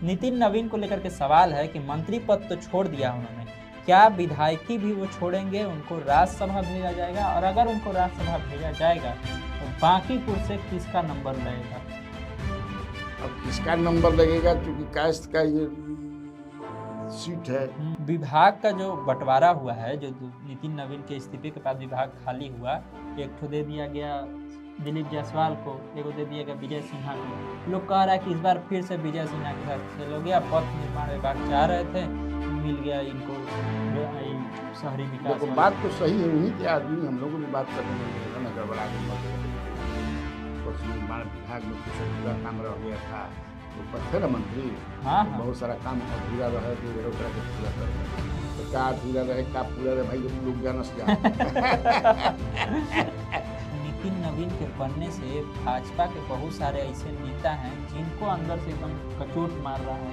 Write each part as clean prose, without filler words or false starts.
नितिन नवीन को लेकर के सवाल है कि मंत्री पद तो छोड़ दिया उन्होंने, क्या विधायकी भी वो छोड़ेंगे, उनको राज्यसभा भेजा जाएगा? और अगर उनको राज्यसभा भेजा जाएगा तो बांकीपुर से किसका नंबर लगेगा? अब किसका नंबर लगेगा, क्योंकि कास्ट का ये सीट है। विभाग का जो बंटवारा हुआ है, जो नितिन नवीन के इस्तीफे के बाद विभाग खाली हुआ, एक ठो दे दिया गया दिलीप जायसवाल को, एगो दे दिया गया विजय सिन्हा को। लोग कह रहा है कि इस बार फिर से विजय सिन्हा के साथ खेल हो गया। पथ निर्माण विभाग चाह रहे थे, मिल गया इनको शहरी विकास। देखो बात तो सही है, उन्हीं के आदमी हम लोगों की बात करने में न गड़बड़ा गया। पथ निर्माण विभाग में कुछ पूरा काम रह गया था, ऊपर थे ना मंत्री। हाँ, बहुत सारा काम अधूरा रहे तो इधर उधर के पूरा कर रहे। तो क्या अधूरा रहे, क्या पूरा रहे, भाई हम लोग जाना से नितिन नवीन के बनने से भाजपा के बहुत सारे ऐसे नेता हैं जिनको अंदर से एकदम कचोट मार रहा है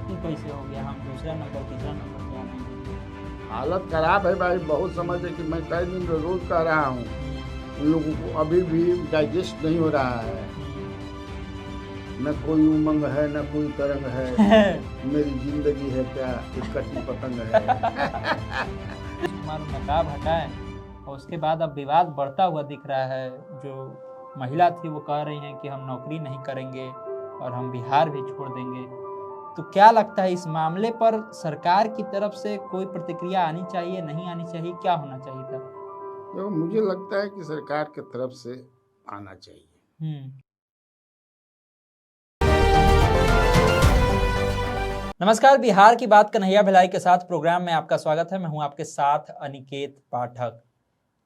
कि कैसे हो गया, हम दूसरा नंबर तीसरा नंबर पे आ गए। हालत खराब है भाई। बहुत समझ है कि मैं कई दिन रोज कह रहा हूँ, उन लोगों को अभी भी डाइजेस्ट नहीं हो रहा है। न कोई उमंग है, न कोई तरंग है। मेरी जिंदगी है क्या, एक कटी पतंग है। कुमार नकाब हटाए और उसके बाद अब विवाद बढ़ता हुआ दिख रहा है। जो महिला थी वो कह रही हैं कि हम नौकरी नहीं करेंगे और हम बिहार भी छोड़ देंगे। तो क्या लगता है इस मामले पर सरकार की तरफ से कोई प्रतिक्रिया आनी चाहिए, नहीं आनी चाहिए, क्या होना चाहिए था? तो मुझे लगता है कि सरकार की तरफ से आना चाहिए। नमस्कार, बिहार की बात कन्हैया भिलाई के साथ प्रोग्राम में आपका स्वागत है। मैं हूं आपके साथ अनिकेत पाठक।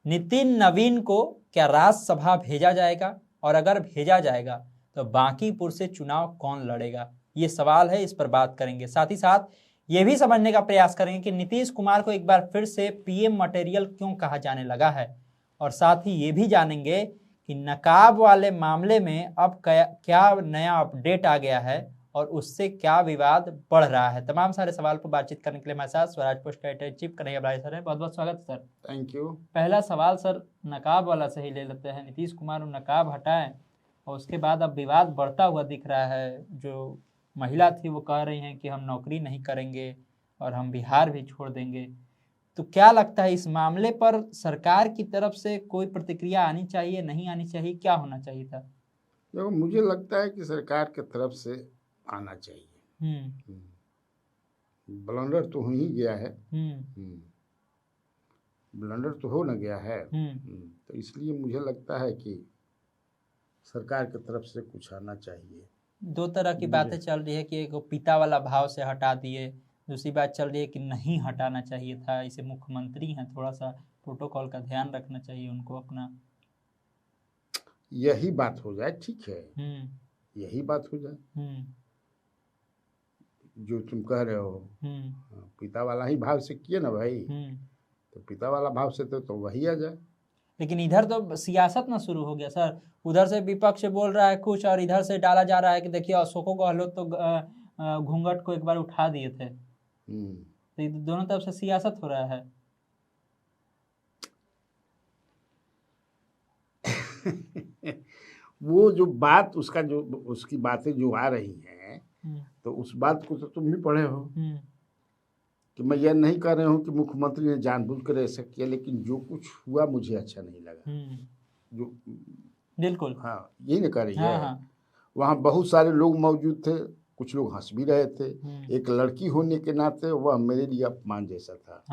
नितिन नवीन को क्या राज्यसभा भेजा जाएगा, और अगर भेजा जाएगा तो बांकीपुर से चुनाव कौन लड़ेगा, ये सवाल है। इस पर बात करेंगे, साथ ही साथ ये भी समझने का प्रयास करेंगे कि नीतीश कुमार को एक बार फिर से पीएम मटेरियल क्यों कहा जाने लगा है, और साथ ही ये भी जानेंगे कि नकाब वाले मामले में अब क्या नया अपडेट आ गया है और उससे क्या विवाद बढ़ रहा है। तमाम सारे सवाल पर बातचीत करने के लिए हमारे साथ स्वराज पोस्ट का editor chief Kanhaiya Bhilai sir है। बहुत बहुत स्वागत है सर। Thank you. पहला सवाल सर नकाब वाला से ही ले लेते हैं। नीतीश कुमार नकाब हटाएं और उसके बाद अब विवाद बढ़ता हुआ दिख रहा है। जो महिला थी वो कह रही हैं कि हम नौकरी नहीं करेंगे और हम बिहार भी छोड़ देंगे। तो क्या लगता है इस मामले पर सरकार की तरफ से कोई प्रतिक्रिया आनी चाहिए, नहीं आनी चाहिए, क्या होना चाहिए था? देखो मुझे लगता है कि सरकार की तरफ से आना चाहिए। ब्लंडर तो हो ही गया है। ब्लंडर तो हो न गया है। तो इसलिए मुझे लगता है कि सरकार की तरफ से कुछ आना चाहिए। दो तरह की बातें चल रही है कि एक पिता वाला भाव से हटा दिए, दूसरी बात चल रही है कि नहीं हटाना चाहिए था। इसे मुख्यमंत्री हैं, थोड़ा सा प्रोटोकॉल का ध्यान रखना चाहिए उनको अपना। यही बात हो जाए, ठीक है, यही बात हो जाए जो तुम कह रहे हो। पिता वाला ही भाव से किए ना भाई, तो पिता वाला भाव से तो वही आ जाए। लेकिन इधर तो सियासत ना शुरू हो गया सर। उधर से विपक्ष बोल रहा है कुछ और इधर से डाला जा रहा है कि देखिए अशोको गहलोत तो घूंघट को एक बार उठा दिए थे। तो दोनों तरफ से सियासत हो रहा है। वो जो बात उसका जो उसकी बातें जो आ रही हैं, तो उस बात को तो तुम भी पढ़े हो कि मैं यह नहीं कह रहा हूँ कि मुख्यमंत्री ने जानबूझ कर ऐसा किया, लेकिन जो कुछ हुआ मुझे अच्छा नहीं लगा। जो बिल्कुल, हाँ, यही ना कह रही है। हाँ। वहाँ बहुत सारे लोग मौजूद थे, कुछ लोग हंस भी रहे थे। एक लड़की होने के नाते वह मेरे लिए अपमान जैसा था।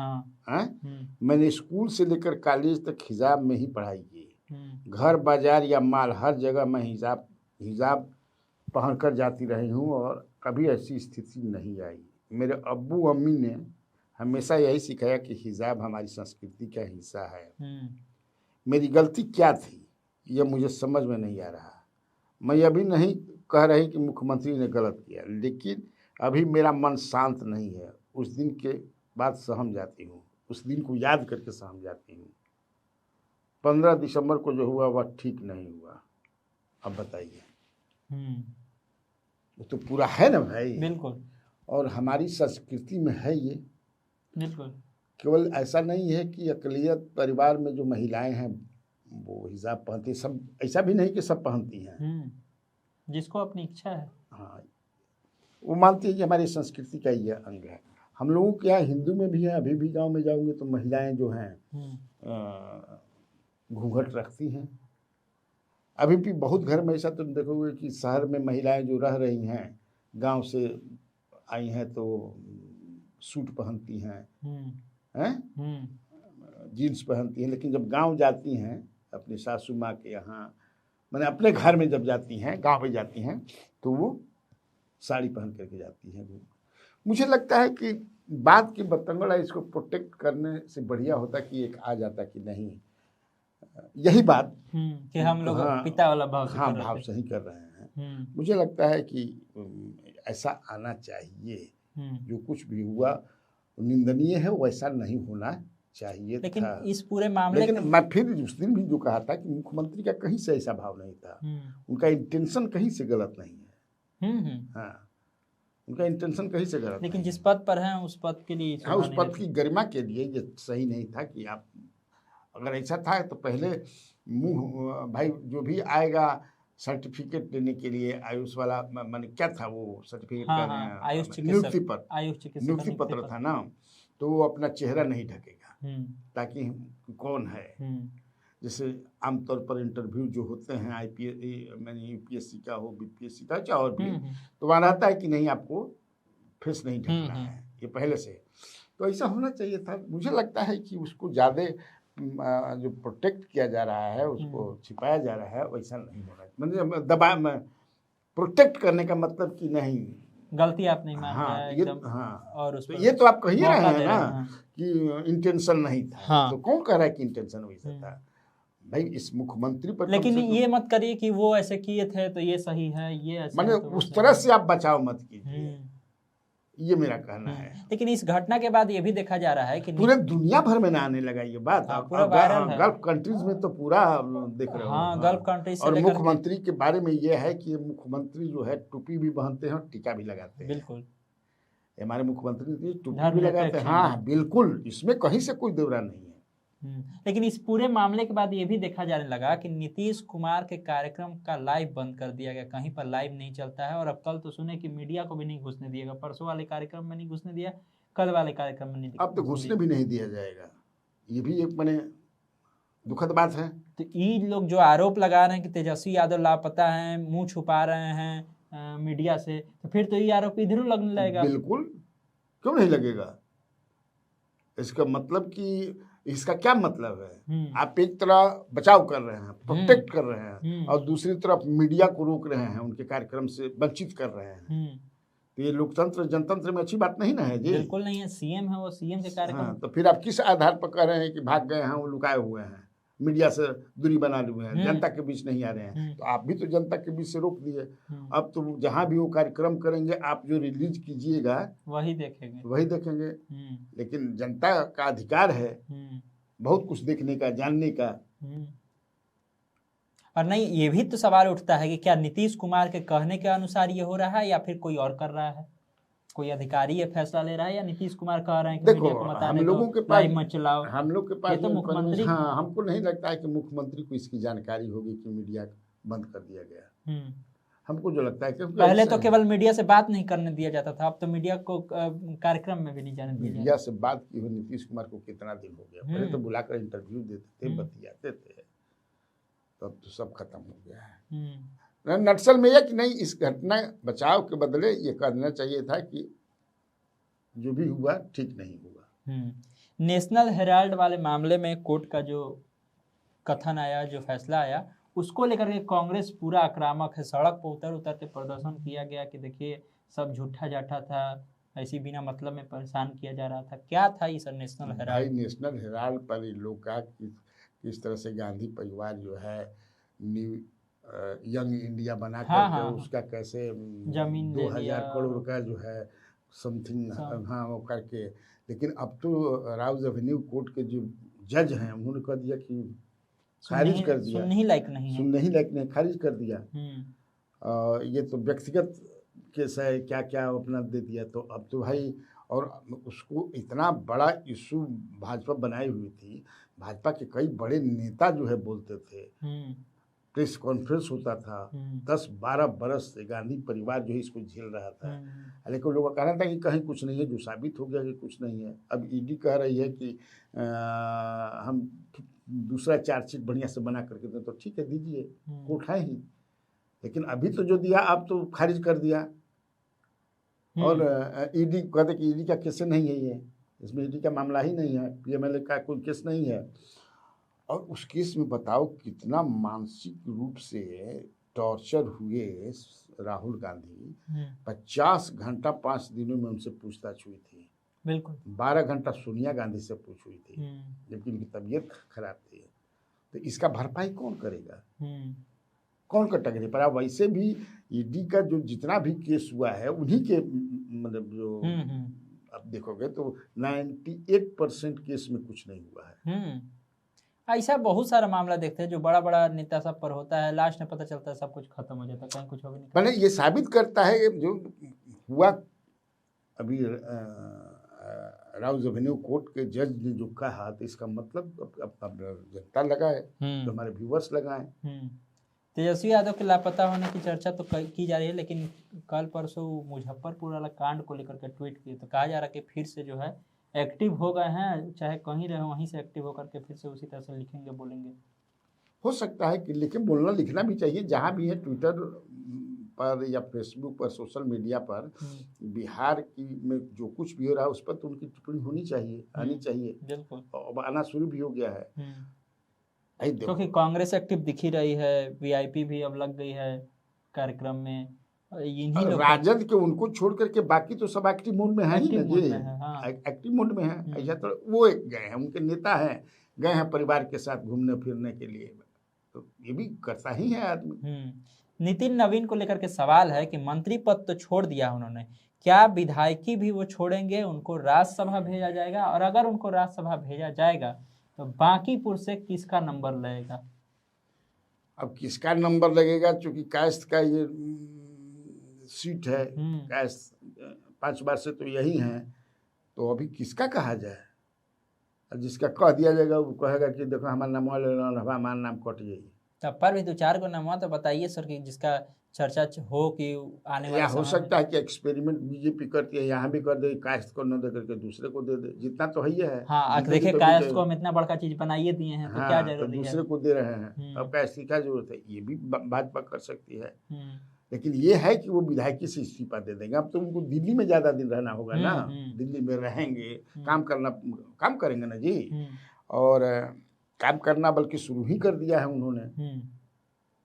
मैंने स्कूल से लेकर कॉलेज तक हिजाब में ही पढ़ाई की। घर बाजार या माल हर जगह मैं हिजाब पहन कर जाती रही हूँ और कभी ऐसी स्थिति नहीं आई। मेरे अब्बू अम्मी ने हमेशा यही सिखाया कि हिजाब हमारी संस्कृति का हिस्सा है। मेरी गलती क्या थी यह मुझे समझ में नहीं आ रहा। मैं अभी नहीं कह रही कि मुख्यमंत्री ने गलत किया, लेकिन अभी मेरा मन शांत नहीं है। उस दिन के बाद सहम जाती हूँ, उस दिन को याद करके सहम जाती हूँ। 15 दिसंबर को जो हुआ वह ठीक नहीं हुआ। अब बताइए, वो तो पूरा है ना भाई। बिल्कुल। और हमारी संस्कृति में है ये। बिल्कुल। केवल ऐसा नहीं है कि अकलियत परिवार में जो महिलाएं हैं वो हिजाब पहनती, सब ऐसा भी नहीं कि सब पहनती हैं। जिसको अपनी इच्छा है। हाँ, वो मानती है कि हमारी संस्कृति का ये अंग है। हम लोगों के यहाँ हिंदू में भी है, अभी भी गांव में जाओगे तो महिलाएं जो हैं घूंघट रखती हैं। अभी भी बहुत घर में ऐसा तुम देखोगे कि शहर में महिलाएं जो रह रही हैं, गांव से आई हैं तो सूट पहनती हैं, जीन्स पहनती हैं, लेकिन जब गांव जाती हैं अपनी सासू माँ के यहाँ, मैंने अपने घर में जब जाती हैं, गांव में जाती हैं, तो वो साड़ी पहन करके जाती हैं। मुझे लगता है कि बात की बतंगड़ है, इसको प्रोटेक्ट करने से बढ़िया होता कि एक आ जाता कि नहीं, यही बात कि हम लोग पिता वाला भाव से भाव से ही कर रहे हैं। मुझे लगता है कि ऐसा आना चाहिए। जो कुछ भी हुआ निंदनीय है, वैसा नहीं होना चाहिए। लेकिन इस पूरे मामले लेकिन मैं फिर उस दिन भी जो कहा था कि मुख्यमंत्री का कहीं से ऐसा भाव नहीं था, उनका इंटेंशन कहीं से गलत नहीं है। हाँ, उनका इंटेंशन कहीं से गलत। लेकिन जिस पद पर हैं उस पद के लिए, हाँ, उस पद की गरिमा के लिए ये सही नहीं था कि आप, अगर ऐसा था तो पहले मुंह भाई जो भी आएगा सर्टिफिकेट देने के लिए, आयुष वाला माने क्या था वो सर्टिफिकेट का नियुक्ति पत्र था ना, तो वो अपना चेहरा नहीं ढकेगा ताकि कौन है। जैसे आमतौर पर इंटरव्यू जो होते हैं IPS मैंने UPSC का हो, BPSC का, चाहे और भी, तो वहाँ रहता है कि नहीं आपको फेस नहीं ढकना है, ये पहले से। तो ऐसा होना चाहिए था। मुझे लगता है कि उसको ज़्यादा जो प्रोटेक्ट किया जा रहा है, उसको छिपाया जा रहा है, वैसा नहीं होना। मतलब दबा प्रोटेक्ट करने का मतलब कि नहीं, गलती आप नहीं मान रहे हैं एकदम। और उस ये तो आप कह ही रहे हैं ना कि इंटेंशन नहीं था। तो कौन कह रहा है कि इंटेंशन वैसा था? भाई इस मुख्यमंत्री पर, लेकिन ये मत करिए कि वो ऐसे किए थे तो ये सही है, ये ऐसे मैंने उस तरह से आप बचाव मत कीजिए, ये मेरा कहना है। लेकिन इस घटना के बाद ये भी देखा जा रहा है कि पूरे दुनिया भर में ना आने लगा ये बात। पूरा वायरल है, गल्फ कंट्रीज में तो पूरा देख रहे हो। गल्फ कंट्रीज से और मुख्यमंत्री के बारे में ये है कि मुख्यमंत्री जो है टूपी भी पहनते हैं और टीका भी लगाते हैं। बिल्कुल, हमारे मुख्यमंत्री टोपी भी लगाते हैं। हाँ बिल्कुल, इसमें कहीं से कोई दौरा नहीं है। लेकिन इस पूरे मामले के बाद ये भी देखा जाने लगा कि नीतीश कुमार के कार्यक्रम का लाइव बंद कर दिया गया, कहीं पर लाइव नहीं चलता है। और अब कल तो सुने कि मीडिया को भी नहीं घुसने दिएगा, परसों वाले कार्यक्रम में नहीं घुसने दिया, कल वाले कार्यक्रम में नहीं, अब तो घुसने भी नहीं दिया जाएगा। ये भी एक मैंने दुखद बात है। तो ये लोग जो आरोप लगा रहे हैं कि तेजस्वी यादव लापता हैं, मुंह छुपा रहे हैं मीडिया से, तो फिर तो ये आरोप इधर लगने लगेगा। बिल्कुल, क्यों नहीं लगेगा? इसका मतलब कि इसका क्या मतलब है? आप एक तरह बचाव कर रहे हैं, प्रोटेक्ट कर रहे हैं, और दूसरी तरफ मीडिया को रोक रहे हैं, उनके कार्यक्रम से वंचित कर रहे हैं। तो ये लोकतंत्र जनतंत्र में अच्छी बात नहीं ना है जी। बिल्कुल नहीं है। सीएम है वो, सीएम के कार्यक्रम। तो फिर आप किस आधार पर कह रहे हैं कि भाग गए हैं, वो लुकाए हुए हैं, मीडिया से दूरी बना हुए हैं, जनता के बीच नहीं आ रहे हैं? तो आप भी तो जनता के बीच से रोक दिए। अब तो जहाँ भी वो कार्यक्रम करेंगे, आप जो रिलीज कीजिएगा वही देखेंगे। लेकिन जनता का अधिकार है बहुत कुछ देखने का, जानने का। और नहीं, ये भी तो सवाल उठता है कि क्या नीतीश कुमार के कहने के अनुसार ये हो रहा है या फिर कोई और कर रहा है? कोई अधिकारी ये फैसला ले रहा है या नीतीश कुमार कह रहे हैं कि देखो, हम लोगों के पास मत चलाओ? हम लोग के पास तो मुख्यमंत्री, हाँ, हमको नहीं लगता है कि मुख्यमंत्री को इसकी जानकारी होगी कि मीडिया बंद कर दिया गया। हमको जो लगता है कि पहले तो केवल मीडिया से बात नहीं करने दिया जाता था, अब तो मीडिया को कार्यक्रम में भी नहीं जाने दिया। मीडिया से बात की हुई नीतीश कुमार को कितना दिन हो गया? पहले तो बुलाकर इंटरव्यू देते थे, बतियाते थे, तब तो सब खत्म हो गया है। नक्सल में यह कि नहीं, इस घटना बचाव के बदले ये कहना चाहिए था कि जो भी हुआ ठीक नहीं हुआ। नेशनल हेराल्ड वाले मामले में कोर्ट का जो कथन आया, जो फैसला आया, उसको लेकर के कांग्रेस पूरा आक्रामक है। सड़क पर उतर के प्रदर्शन किया गया कि देखिए सब झूठा जाठा था, ऐसी बिना मतलब में परेशान किया जा रहा था। क्या था ये sir national Herald? National Herald पर लोग का किस तरह से गांधी परिवार जो है न्यू यंग इंडिया बना करके उसका कैसे जमीन 2000 करोड़ का जो है समथिंग वो करके। लेकिन अब तो राउज एवेन्यू कोर्ट के जो जज हैं उन्होंने कह दिया कि खारिज कर दिया, सुनने ही लायक नहीं, खारिज कर दिया। ये तो व्यक्तिगत केस है, क्या क्या अपना दे दिया। तो अब तो भाई, और उसको इतना बड़ा इशू भाजपा बनाई हुई थी, भाजपा के कई बड़े नेता जो है बोलते थे प्रेस कॉन्फ्रेंस होता था। 10-12 बरस से गांधी परिवार जो है इसको झेल रहा था, लेकिन लोगों का कहना था कि कहीं कुछ नहीं है, जो साबित हो गया कि कुछ नहीं है। अब ईडी कह रही है कि हम दूसरा चार्जशीट बढ़िया से बना करके दें, तो ठीक है दीजिए, कोर्ट है ही। लेकिन अभी तो जो दिया आप तो खारिज कर दिया, और ईडी कहते कि ईडी का केस नहीं है, ये इसमें ईडी का मामला ही नहीं है, पीएमएलए का कोई केस नहीं है। और उस केस में बताओ कितना मानसिक रूप से टॉर्चर हुए राहुल गांधी। 50 घंटा 5 दिनों में उनसे पूछताछ हुई थी। बिल्कुल 12 घंटा सोनिया गांधी से पूछ हुई थी, जबकि उनकी तबीयत खराब थी। तो इसका भरपाई कौन करेगा, कौन कटेगरी पर? अब वैसे भी ईडी का जो जितना भी केस हुआ है उन्हीं के मतलब जो अब देखोगे तो 98% केस में कुछ नहीं हुआ है। ऐसा बहुत सारा मामला देखते हैं जो बड़ा बड़ा नेता सब पर होता है, लास्ट में पता चलता है सब कुछ खत्म हो जाता है, कहीं कुछ हो भी नहीं। मैंने ये साबित करता है जो हुआ अभी राउज एवेन्यू कोर्ट के जज ने जो कहा, तो इसका मतलब अब जनता लगाए, तो हमारे व्यूवर्स लगाए। तेजस्वी यादव के लापता होने की चर्चा तो की जा रही है, लेकिन कल परसों मुजफ्फरपुर वाला कांड को लेकर के ट्वीट किए तो कहा जा रहा है कि फिर से जो है एक्टिव हो गए हैं, चाहे कहीं रहे वहीं से एक्टिव होकर के फिर से उसी तरह से लिखेंगे बोलेंगे। हो सकता है कि लेकिन बोलना लिखना भी चाहिए, जहाँ भी है ट्विटर पर या फेसबुक पर, सोशल मीडिया पर बिहार की में जो कुछ भी हो रहा है उस पर तो उनकी टिप्पणी होनी चाहिए, आनी चाहिए। बिल्कुल, अब आना शुरू भी हो गया है, क्योंकि कांग्रेस एक्टिव दिखी रही है, वीआईपी भी अब लग गई है कार्यक्रम में। राजद के उनको छोड़ करके बाकी तो सब एक्टिव मोड में है ही ना जी, एक्टिव मोड में है। ऐसा तो वो एक गए हैं, उनके नेता हैं, गए हैं परिवार के साथ घूमने फिरने के लिए, तो ये भी करता ही है आदमी। नितिन नवीन को लेकर के सवाल है कि मंत्री पद तो छोड़ दिया उन्होंने, क्या विधायकी भी वो छोड़ेंगे, उनको राज्यसभा भेजा जाएगा? और अगर उनको राज्यसभा भेजा जाएगा तो बांकीपुर से किसका नंबर लगेगा? अब किसका नंबर लगेगा, चूंकि कास्ट का ये सीट है, कास्ट 5 बार से तो यही है, तो अभी किसका कहा जाए? जिसका कह दिया जाएगा वो कहेगा कि देखो हमारा नाम ले लो, हमारा नाम कट जाएगी। तब पर भी 2-4 को नाम तो बताइए सर कि जिसका चर्चा हो कि आने वाले हो सकता है कि एक्सपेरिमेंट बीजेपी करती है, यहाँ भी कर दे, कास्ट को न दे करके दूसरे को दे दे, जितना तो है। हाँ, देखिए कास्ट को हम इतना बड़का चीज बनाइए दिए हैं, तो क्या जरूरत है, दूसरे को दे रहे हैं, अब कास्ट की क्या जरूरत है? ये भी भाजपा कर सकती है, लेकिन ये है कि वो विधायकी से इस्तीफा दे देंगे। अब तो उनको दिल्ली में ज्यादा दिन रहना होगा ना, दिल्ली में रहेंगे, काम करेंगे ना जी, और काम करना बल्कि शुरू ही कर दिया है उन्होंने।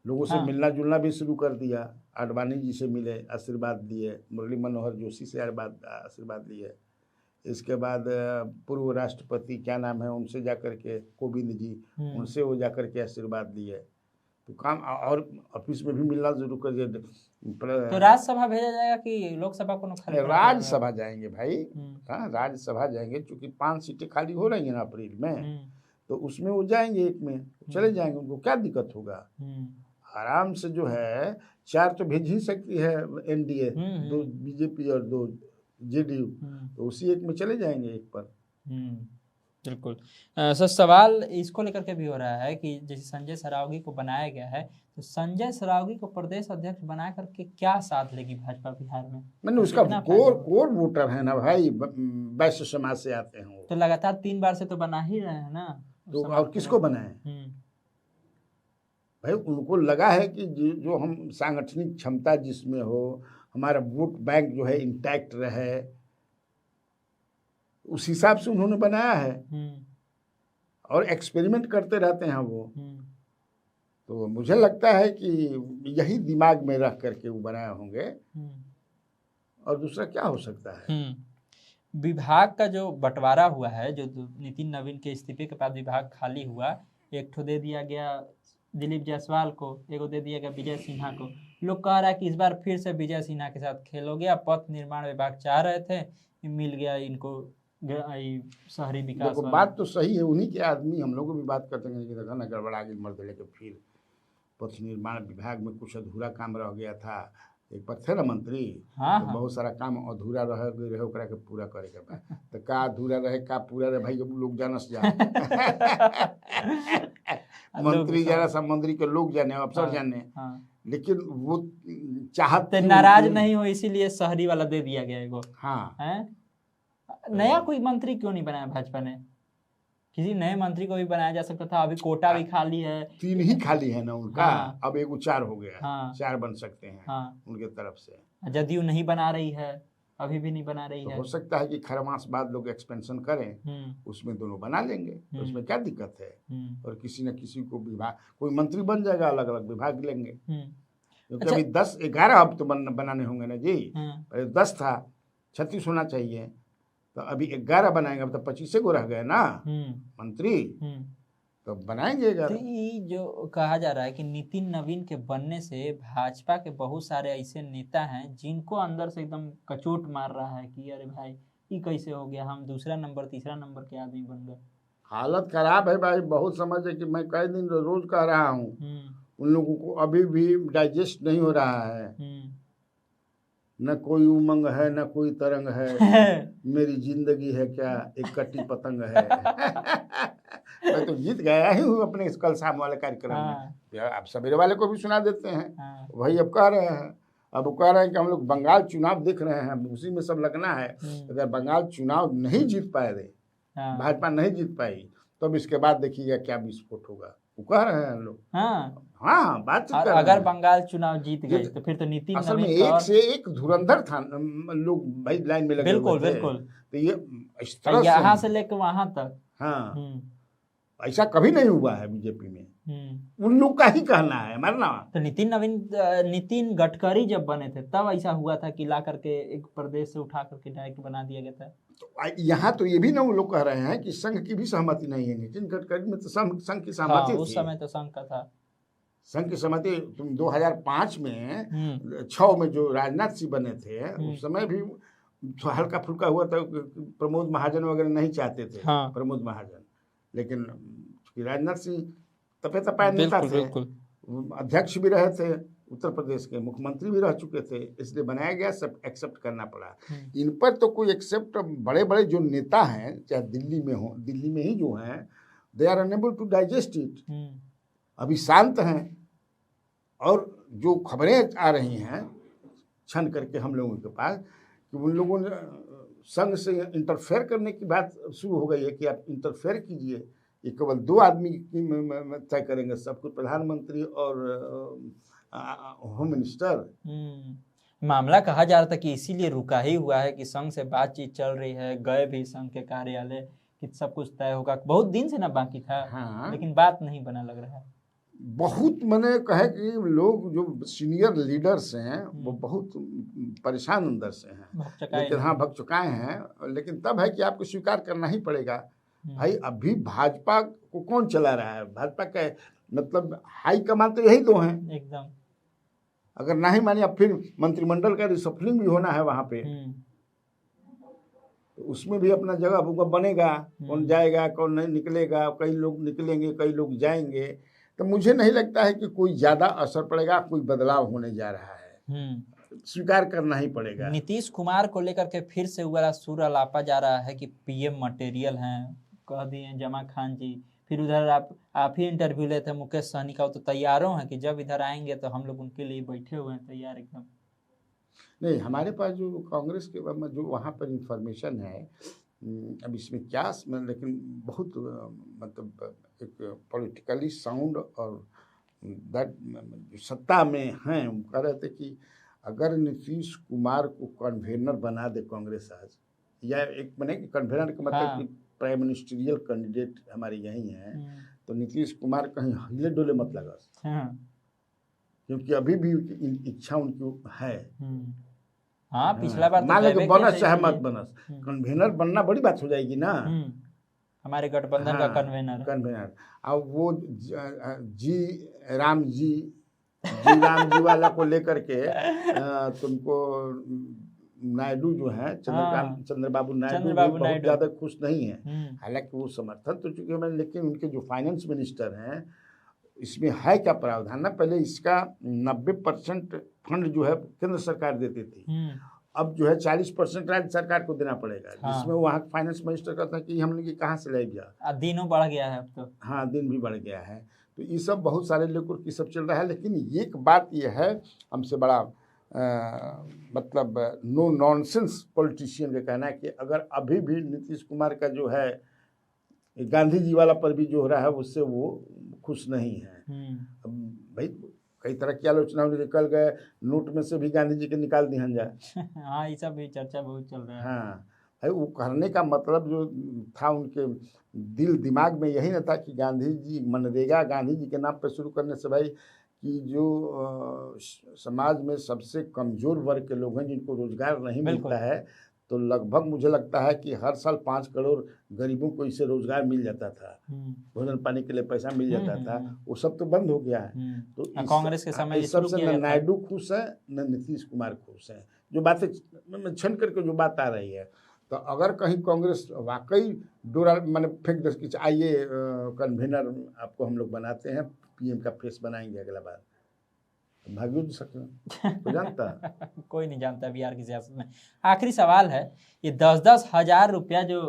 लोगों से मिलना जुलना भी शुरू कर दिया, आडवाणी जी से मिले, आशीर्वाद दिए, मुरली मनोहर जोशी से आशीर्वाद लिए, इसके बाद पूर्व राष्ट्रपति क्या नाम है उनसे जाकर के, कोविंद जी, उनसे वो जाकर के आशीर्वाद लिए, तो काम और ऑफिस में भी मिलना शुरू कर दिया। तो राज्यसभा भेजा जाएगा कि लोकसभा को? राज्यसभा जाएंगे भाई, हाँ राज्यसभा जाएंगे, क्योंकि 5 सीटें खाली हो रही हैं ना अप्रैल में, तो उसमें वो जाएंगे, एक में चले जाएंगे, उनको क्या दिक्कत होगा? आराम से जो है 4 तो भेज ही सकती है एनडीए, 2 बीजेपी और 2 जेडीयू, तो उसी एक में चले जाएंगे, एक पर। बिल्कुल सर, सवाल इसको लेकर के भी हो रहा है कि जैसे संजय सरावगी को बनाया गया है, तो संजय सरावगी को प्रदेश अध्यक्ष बना करके क्या साथ लेगी भाजपा बिहार में? मैंने उसका कोर वोटर है ना भाई, वैश्य समाज से आते हैं, तो लगातार 3 बार से तो बना ही रहे हैं ना, तो और किसको बनाए भाई? उनको लगा है कि जो हम सांगठनिक क्षमता जिसमें हो, हमारा वोट बैंक जो है इंटैक्ट रहे, उस हिसाब से उन्होंने बनाया है, और एक्सपेरिमेंट करते रहते हैं वो। तो मुझे लगता है कि यही दिमाग में रख करके वो बनाए होंगे, और दूसरा क्या हो सकता है? विभाग का जो बंटवारा हुआ है, जो नितिन नवीन के इस्तीफे के बाद विभाग खाली हुआ, एक ठो दे दिया गया दिलीप जायसवाल को, एगो दे दिया गया विजय सिन्हा को। लोग कह रहा है कि इस बार फिर से विजय सिन्हा के साथ खेलोगे। पथ निर्माण विभाग चाह रहे थे, मिल गया इनको शहरी विकास। देखो बात तो सही है, उन्हीं के आदमी, हम लोग भी बात करते हैं कि देखा ना गड़बड़ा गई मर्द लेके, फिर पथ निर्माण विभाग में कुछ अधूरा काम रह गया था, एक पर थे ना मंत्री, हाँ, तो बहुत सारा काम अधूरा रहे ओकरा के पूरा करे के बा, तो का अधूरा रहे का पूरा रहे भाई, लोग जानस जा। मंत्री जाने, सब मंत्री के लोग जाने, अफसर जाने, लेकिन वो चाहते नाराज नहीं हो इसीलिए शहरी वाला दे दिया गया एगो। हाँ है नया कोई मंत्री क्यों नहीं बनाया भाजपा ने? किसी नए मंत्री को भी बनाया जा सकता था। अभी कोटा भी खाली है, 3 ही खाली है ना उनका। अब एक 4 हो गया है, 4 बन सकते हैं उनके तरफ से। जदयू नहीं बना रही है, अभी भी नहीं बना रही तो है। हो सकता है कि खरमास बाद लोग एक्सपेंशन करें, उसमें दोनों बना लेंगे, तो उसमें क्या दिक्कत है। और किसी न किसी को विभाग, कोई मंत्री बन जाएगा, अलग अलग विभाग लेंगे। क्योंकि अभी 10-11 अब तो बनाने होंगे ना जी। पहले 10 था, 36 होना चाहिए, तो अभी 11 बनाएंगे। अब तो 25 को रह गए ना मंत्री, तो बनाएंगे 11। तो ये जो कहा जा रहा है कि नितिन नवीन के बनने से भाजपा के बहुत सारे ऐसे नेता हैं जिनको अंदर से एकदम कचोट मार रहा है कि अरे भाई ये कैसे हो गया, हम दूसरा नंबर तीसरा नंबर के आदमी बन गए। हालत खराब है भाई, बहुत समझ है कि मैं कई दिन रोज कह रहा हूँ, उन लोगों को अभी भी डाइजेस्ट नहीं हो रहा है। न कोई उमंग है, न कोई तरंग है, मेरी जिंदगी है क्या एक कटी पतंग है। मैं तो जीत गया ही हूँ अपने इस कल शाम वाले कार्यक्रम में। आप सवेरे वाले को भी सुना देते हैं, वही अब कह रहे हैं। अब वो कह रहे हैं कि हम लोग बंगाल चुनाव देख रहे हैं, उसी में सब लगना है। अगर बंगाल चुनाव नहीं जीत पाए थे, भाजपा नहीं जीत पाई, तो अब इसके बाद देखिएगा क्या विस्फोट होगा, वो कह रहे हैं हम लोग। हाँ बात कर रहे हैं। अगर बंगाल चुनाव जीत गए तो फिर तो नितिन असल में एक से एक धुरंधर था लोग भाई, लाइन में लगे बिल्कुल बिल्कुल। तो ये इस तरह यहाँ से लेकर वहां तक, हाँ ऐसा कभी नहीं हुआ है बीजेपी में। उन लोग का ही कहना है मरना। तो नितिन गडकरी जब बने थे तब ऐसा हुआ था कि ला करके एक प्रदेश से उठा करके डायरेक्ट बना दिया गया था। तो यहाँ तो ये भी ना वो लोग कह रहे हैं कि संघ की भी सहमति नहीं है। नितिन गडकरी में तो संघ की सहमति थी। उस समय तो संघ का था, संघ की सहमति। तुम 2005 में 6 में जो राजनाथ सिंह बने थे, उस समय भी हल्का फुल्का हुआ था। प्रमोद महाजन वगैरह नहीं चाहते थे, प्रमोद महाजन, लेकिन राजनाथ सिंह तपे तपाए नेता थे, अध्यक्ष भी रहे थे उत्तर प्रदेश के, मुख्यमंत्री भी रह चुके थे, इसलिए बनाया गया, सब एक्सेप्ट करना पड़ा। इन पर तो कोई एक्सेप्ट, बड़े बड़े जो नेता हैं चाहे दिल्ली में हो, दिल्ली में ही जो हैं, they are unable to digest it. अभी शांत हैं, और जो खबरें आ रही हैं छन करके हम लोगों के पास कि उन लोगों ने संघ से इंटरफेयर करने की बात शुरू हो गई है कि आप इंटरफेयर कीजिए। ये केवल 2 आदमी तय करेंगे सब कुछ, प्रधानमंत्री और होम मिनिस्टर। मामला कहा जा रहा था कि इसीलिए रुका ही हुआ है कि संघ से बातचीत चल रही है, गए भी संघ के कार्यालय कि सब कुछ तय होगा, बहुत दिन से ना बाकी था। लेकिन बात नहीं बना लग रहा है। बहुत मैंने कहे कि लोग जो सीनियर लीडर्स हैं वो बहुत परेशान अंदर से हैं, लेकिन भग चुकाए हैं। लेकिन तब है कि आपको स्वीकार करना ही पड़ेगा भाई। अभी भाजपा को कौन चला रहा है? भाजपा का मतलब हाई कमान तो यही 2 हैं एकदम। अगर ना ही मानिए, अब फिर मंत्रिमंडल का रिशफलिंग भी होना है वहां पे, तो उसमें भी अपना जगह बनेगा, कौन जाएगा कौन नहीं निकलेगा। कई लोग निकलेंगे, कई लोग जाएंगे, तो मुझे नहीं लगता है कि कोई ज्यादा असर पड़ेगा, कोई बदलाव होने जा रहा है। स्वीकार करना ही पड़ेगा। नीतीश कुमार को लेकर के फिर से वाला सुर अलापा जा रहा है कि पीएम मटेरियल हैं, कह दिए जमा खान जी। फिर उधर आप ही इंटरव्यू लेते हैं मुकेश सहनी का, तो तैयारों हैं कि जब इधर आएंगे तो हम लोग उनके लिए बैठे हुए हैं तैयार एकदम। नहीं, हमारे पास जो कांग्रेस के जो वहाँ पर इंफॉर्मेशन है, अब इसमें क्या, लेकिन बहुत मतलब एक पॉलिटिकली साउंड और दैट सत्ता में हैं, कह रहे थे कि अगर नीतीश कुमार को कन्वेनर बना दे कांग्रेस आज, या एक बने कि कन्वेनर का मतलब कि प्राइम मिनिस्टरियल कैंडिडेट हमारे यही हैं, तो नीतीश कुमार कहीं हिले डोले मत लगा, क्योंकि अभी भी इच्छा उनकी है। पिछला बार मान लो बनस चाहे मत बनस, कन्वेनर बनना बड़ी बात हो जाएगी ना, हमारे गठबंधन का कन्वेनर। अब वो जी राम जी वाला को लेकर के तुमको नायडू जो है, चंद्रबाबू नायडू बहुत ज्यादा खुश नहीं है। हालांकि वो समर्थन तो चुके हैं, लेकिन उनके जो फाइनेंस मिनिस्टर हैं, इसमें है क्या प्रावधान ना, पहले इसका 90% फंड जो है केंद्र सरकार देती थी, अब जो है 40% राज्य सरकार को देना पड़ेगा। जिसमें वहाँ फाइनेंस मिनिस्टर कहता है कि हम लोग कहाँ से ले जा, दिनों बढ़ गया है अब तो। दिन भी बढ़ गया है। तो ये सब बहुत सारे लेकर की सब चल रहा है। लेकिन एक बात ये है, हमसे बड़ा मतलब नो नॉनसेंस पॉलिटिशियन का कहना है कि अगर अभी भी नीतीश कुमार का जो है गांधी जी वाला पर भी जो हो रहा है उससे वो खुश नहीं है। अब भाई कई तरह की आलोचना निकल गए, नोट में से भी गांधी जी के निकाल दिया जाए। हाँ, ये सब भी चर्चा बहुत चल रहा है। हाँ भाई, वो करने का मतलब जो था उनके दिल दिमाग में यही ना था कि गांधी जी मनरेगा गांधी जी के नाम पर शुरू करने से भाई कि जो समाज में सबसे कमज़ोर वर्ग के लोग हैं जिनको रोज़गार नहीं मिलता है, तो लगभग मुझे लगता है कि हर साल 5 करोड़ गरीबों को इससे रोज़गार मिल जाता था, भोजन पानी के लिए पैसा मिल जाता था, वो सब तो बंद हो गया है। तो कांग्रेस के समय इस सबसे न नायडू खुश है न नीतीश कुमार खुश है। जो बातें छन करके जो बात आ रही है, तो अगर कहीं कांग्रेस वाकई डोरा मैंने फेंक दे कि आइए कन्वीनर आपको हम लोग बनाते हैं, पीएम का फेस बनाएंगे अगला बार, भाग्य हो सकता तो जानता कोई नहीं जानता बिहार की सियासत में। आखिरी सवाल है, ये 10-10 हजार रुपया जो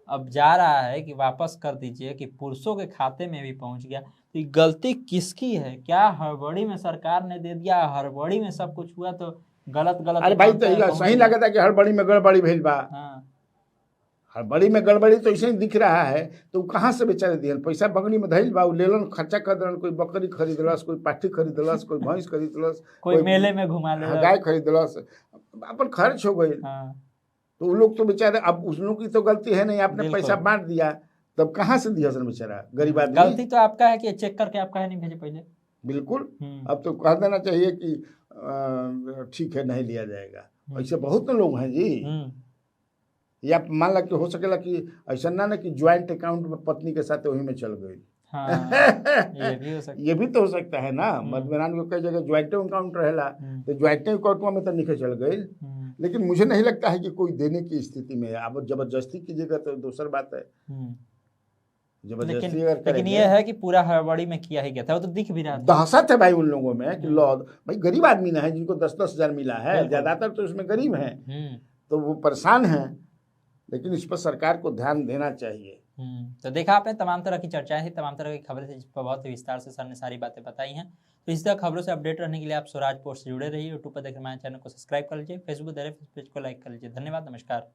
अब जा रहा है कि वापस कर दीजिए कि पुरुषों के खाते में भी पहुंच गया, तो ये गलती किसकी है? क्या हड़बड़ी में सरकार ने दे दिया, हड़बड़ी में सब कुछ हुआ तो गलत? अरे भाई तो सही लगा था कि हड़बड़ी में गड़बड़ी भेल बा। हड़बड़ी में गड़बड़ी तो ऐसे ही दिख रहा है, तो कहाँ से बेचारे दिहन पैसा बगनी में धैल बा, लेलन खर्चा कर दलन, कोई बकरी खरीदलस, कोई पाठी खरीदलस, कोई भैंस खरीदलस, कोई मेले में घुमा ले, गाय खरीदलस, अपन खर्च हो गई। तो उन लोग तो बेचारे, अब उन लोग की तो गलती है नहीं, आपने पैसा बांट दिया, तब कहाँ से दिया सर बेचारा गरीब आदमी? गलती तो आपका है कि चेक करके आपका है नहीं भेजे पहले। बिल्कुल, अब तो कह देना चाहिए कि ठीक है नहीं लिया जाएगा। ऐसे बहुत लोग हैं जी। या मान ला कि हो सकेला कि ऐसा ना कि ज्वाइंट अकाउंट में पत्नी के साथ वही में चल गई। ये भी तो हो सकता है ना। मध्यान्ह को कई जगह ज्वाइंट अकाउंट रहेला, तो ज्वाइंट अकाउंट में तो निकल चल गई। लेकिन मुझे नहीं लगता है कि कोई देने की स्थिति में है। अब जबरदस्ती कीजिएगा तो दूसरी बात है। जबरदस्ती लेकिन ये है कि पूरा हड़बड़ी में किया ही गया था, वो तो दिख भी रहा था। दहशत है भाई उन लोगों में कि लो भाई गरीब आदमी ना है जिनको 10-10 हजार मिला है, ज्यादातर तो उसमें गरीब हैं, तो वो परेशान हैं। लेकिन इस पर सरकार को ध्यान देना चाहिए। तो देखा आपने, तमाम तरह की चर्चाएं थी, तमाम तरह की खबरें थी, जिस पर बहुत ही विस्तार से सर ने सारी बातें बताई हैं। तो इस तरह खबरों से अपडेट रहने के लिए आप स्वराज पोस्ट से जुड़े रहिए। यूट्यूब पर देख रहे हमारे चैनल को सब्सक्राइब कर लीजिए, फेसबुक देख रहे पेज को लाइक कर लीजिए। धन्यवाद, नमस्कार।